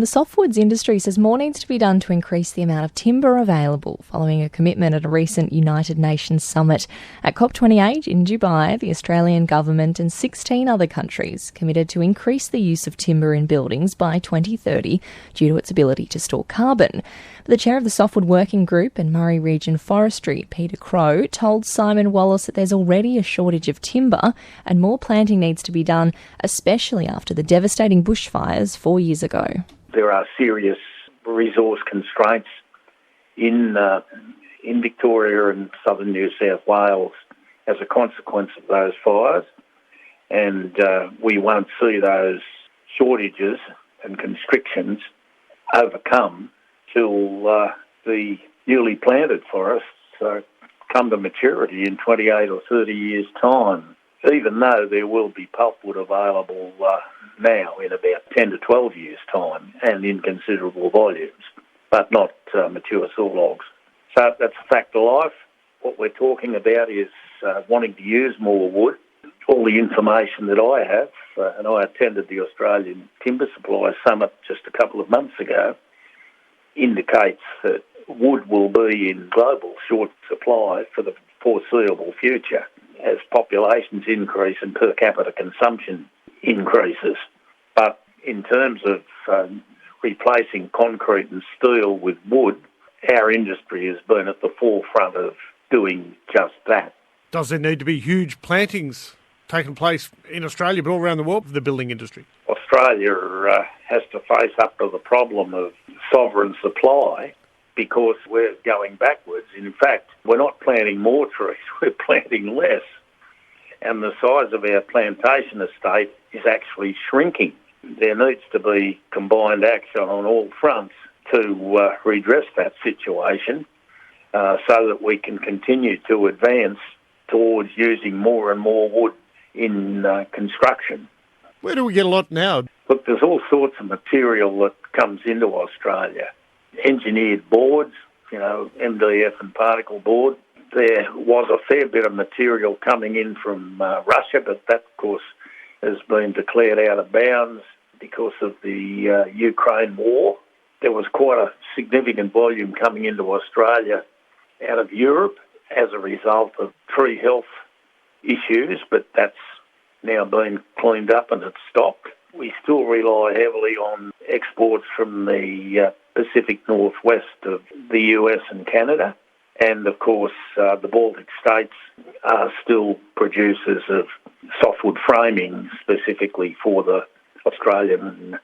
The Softwoods industry says more needs to be done to increase the amount of timber available following a commitment at a recent United Nations summit. At COP28 in Dubai, the Australian government and 16 other countries committed to increase the use of timber in buildings by 2030 due to its ability to store carbon. The chair of the Softwood Working Group and Murray Region Forestry, Peter Crowe, told Simon Wallace that there's already a shortage of timber and more planting needs to be done, especially after the devastating bushfires 4 years ago. There are serious resource constraints in Victoria and southern New South Wales as a consequence of those fires, and we won't see those shortages and constrictions overcome till the newly planted forests come to maturity in 28 or 30 years' time, even though there will be pulpwood available now in about 10 to 12 years' time and in considerable volumes, but not mature saw logs. So that's a fact of life. What we're talking about is wanting to use more wood. All the information that I have, and I attended the Australian Timber Supply Summit just a couple of months ago, indicates that wood will be in global short supply for the foreseeable future as populations increase and per capita consumption increases. But in terms of replacing concrete and steel with wood, our industry has been at the forefront of doing just that. Does there need to be huge plantings taking place in Australia but all around the world for the building industry? Australia has to face up to the problem of sovereign supply because we're going backwards. In fact, we're not planting more trees, we're planting less. And the size of our plantation estate is actually shrinking. There needs to be combined action on all fronts to redress that situation so that we can continue to advance towards using more and more wood in construction. Where do we get a lot now? Look, there's all sorts of material that comes into Australia. Engineered boards, MDF and particle board. There was a fair bit of material coming in from Russia, but that, of course, has been declared out of bounds because of the Ukraine war. There was quite a significant volume coming into Australia out of Europe as a result of tree health issues, but that's now been cleaned up and it's stopped. We still rely heavily on exports from the Pacific Northwest of the US and Canada. And, of course, the Baltic states are still producers of softwood framing specifically for the Australian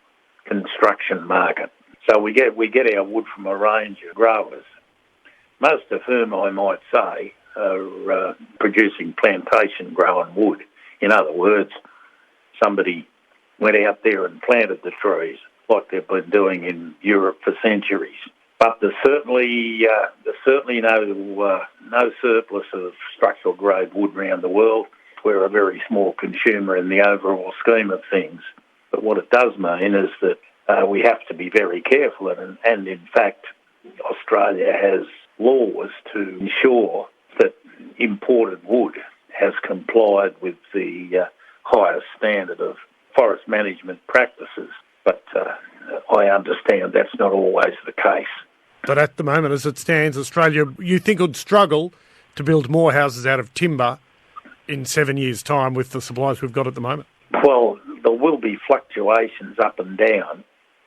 construction market. So we get our wood from a range of growers, most of whom, I might say, are producing plantation-grown wood. In other words, somebody went out there and planted the trees like they've been doing in Europe for centuries. But there's certainly no surplus of structural grade wood around the world. We're a very small consumer in the overall scheme of things. But what it does mean is that we have to be very careful, and in fact, Australia has laws to ensure that imported wood has complied with the highest standard of forest management practices. But I understand that's not always the case. But at the moment, as it stands, Australia, you think would struggle to build more houses out of timber in 7 years' time with the supplies we've got at the moment? Well, there will be fluctuations up and down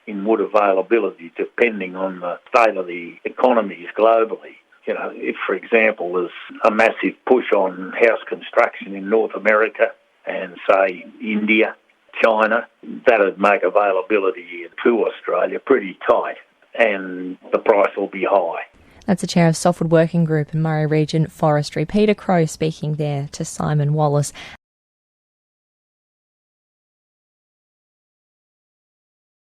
in wood availability depending on the state of the economies globally. If, for example, there's a massive push on house construction in North America and, say, India, China, that would make availability to Australia pretty tight, and the price will be high. That's the chair of Softwood Working Group and Murray Region Forestry, Peter Crowe, speaking there to Simon Wallace.